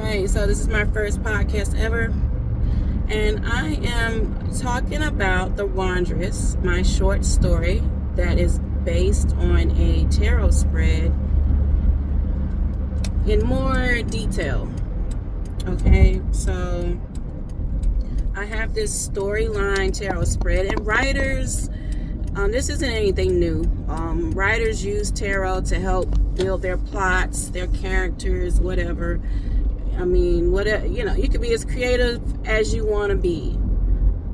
Alright, so this is my first podcast ever, and I am talking about The Wanderess, my short story that is based on a tarot spread in more detail. Okay, so I have this storyline tarot spread, and writers, this isn't anything new. Writers use tarot to help build their plots, their characters, whatever. I mean, whatever, you can be as creative as you want to be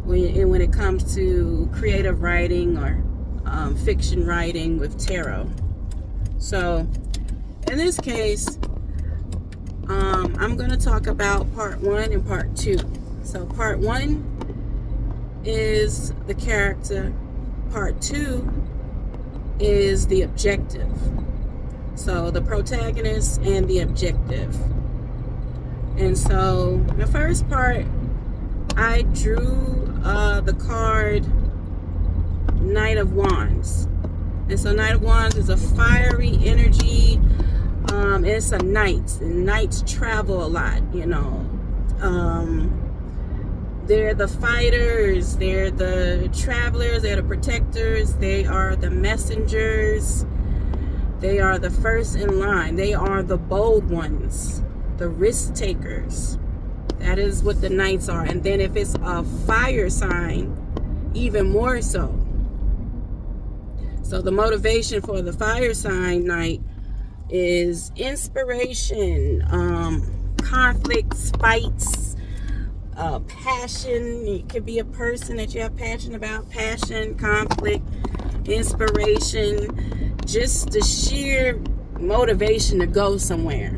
when it comes to creative writing or fiction writing with tarot. So, in this case, I'm going to talk about part 1 and part 2. So, part 1 is the character. Part 2 is the objective. So, the protagonist and the objective. And so, the first part, I drew the card Knight of Wands. And so, Knight of Wands is a fiery energy. It's a knight. And knights travel a lot, They're the fighters. They're the travelers. They're the protectors. They are the messengers. They are the first in line. They are the bold ones. The risk takers. That is what the knights are. And then if it's a fire sign, even more so. So the motivation for the fire sign knight is inspiration, conflicts, fights, passion. It could be a person that you have passion about. Passion, conflict, inspiration, just the sheer motivation to go somewhere.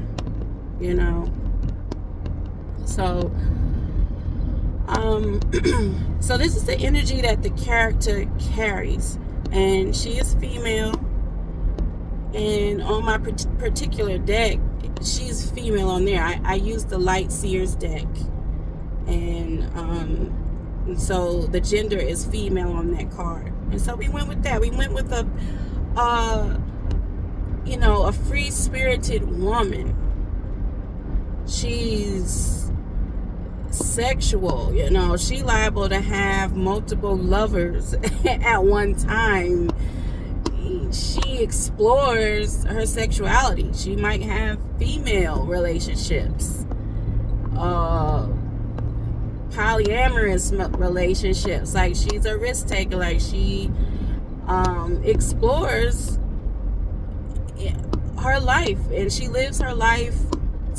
So so this is the energy that the character carries, and she is female, and on my particular deck she's female on there. I used the Light Seers deck, and so the gender is female on that card, and so we went with that. We went with a free-spirited woman. She's sexual, she liable to have multiple lovers at one time. She explores her sexuality. She might have female relationships, polyamorous relationships. Like, she's a risk taker. Like, she explores her life, and she lives her life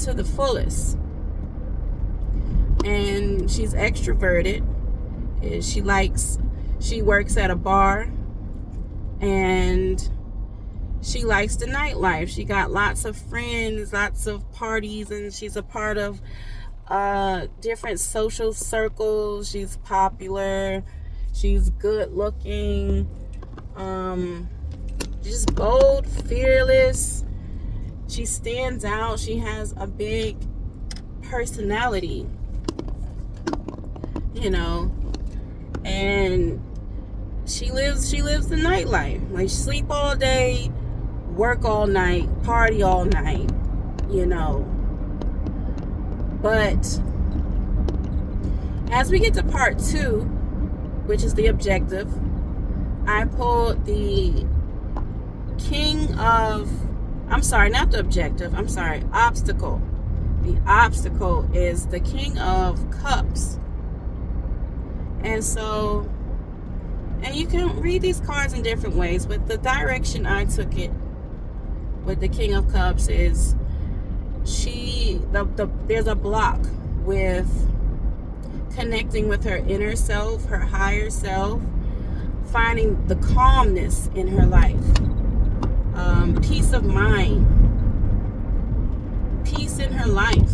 to the fullest. And she's extroverted. She works at a bar, and she likes the nightlife. She got lots of friends, lots of parties, and she's a part of different social circles. She's popular. She's good looking. Just bold, fearless. She stands out. She has a big personality, and she lives the nightlife. Like, sleep all day, work all night, party all night, But as we get to part 2, which is the objective, I pulled the obstacle. The obstacle is the King of Cups. And so, and you can read these cards in different ways, but the direction I took it with the King of Cups is there's a block with connecting with her inner self, her higher self, finding the calmness in her life, peace of mind, peace in her life.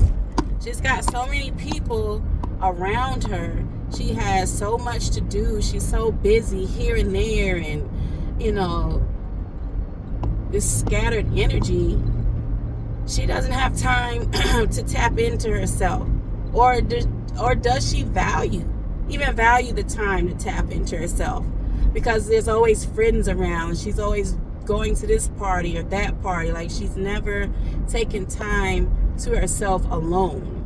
She's got so many people around her. She has so much to do. She's so busy here and there, and this scattered energy. She doesn't have time to tap into herself, or does she value the time to tap into herself? Because there's always friends around. She's always going to this party or that party. Like, she's never taken time to herself alone.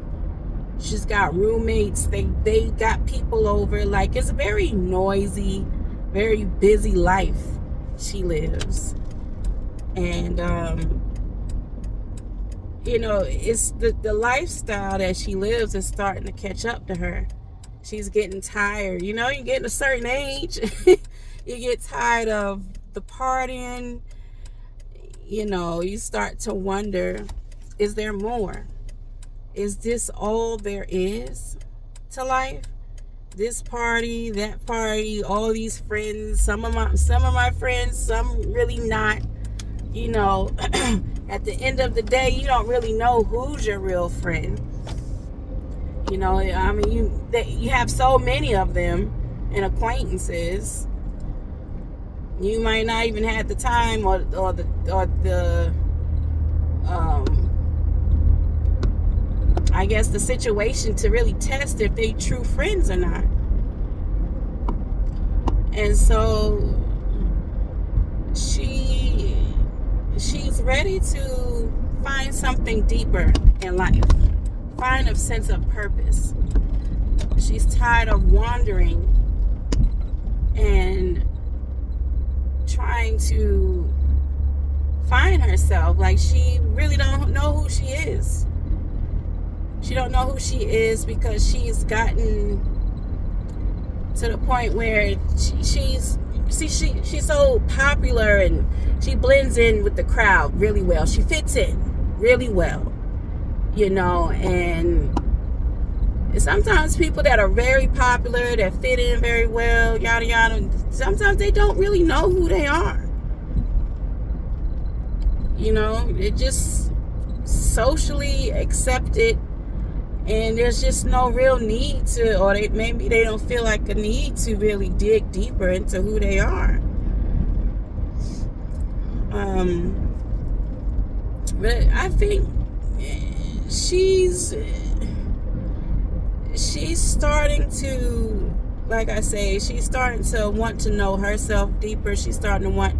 She's got roommates. They got people over. Like, it's a very noisy, very busy life she lives. And it's the lifestyle that she lives is starting to catch up to her. She's getting tired. You get a certain age, you get tired of the partying. You start to wonder, is there more? Is this all there is to life? This party, that party, all these friends, some of my friends, some really not. At the end of the day, you don't really know who's your real friend. You have so many of them and acquaintances. You might not even have the time or the I guess the situation to really test if they true friends or not. And so she's ready to find something deeper in life, find a sense of purpose. She's tired of wandering and trying to find herself. Like, she really don't know who she is. She don't know who she is because she's gotten to the point where she's so popular and she blends in with the crowd really well. She fits in really well, and sometimes people that are very popular, that fit in very well, yada yada, sometimes they don't really know who they are. It just socially accepted, and there's just no real need to, or maybe they don't feel like a need to really dig deeper into who they are. But I think she's starting to, like I say, she's starting to want to know herself deeper. She's starting to want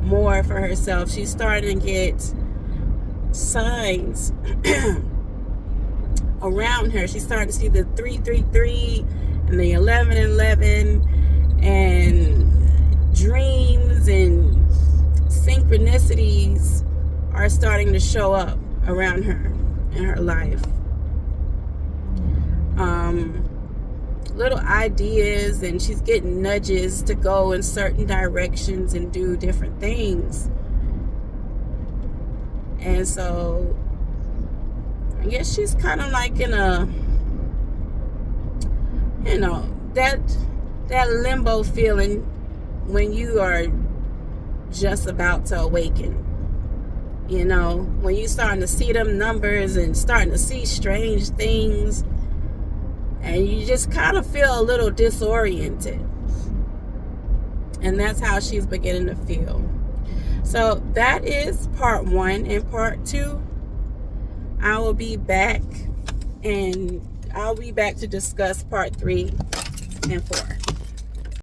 more for herself. She's starting to get signs around her. She's starting to see the 333 and the 1111 and dreams and synchronicities are starting to show up around her in her life. Little ideas, and she's getting nudges to go in certain directions and do different things. And so I guess she's kind of like in a, that limbo feeling when you are just about to awaken. When you're starting to see them numbers and starting to see strange things, and you just kind of feel a little disoriented. And that's how she's beginning to feel. So that is part 1. And part 2, I will be back, and I'll be back to discuss part 3 and 4.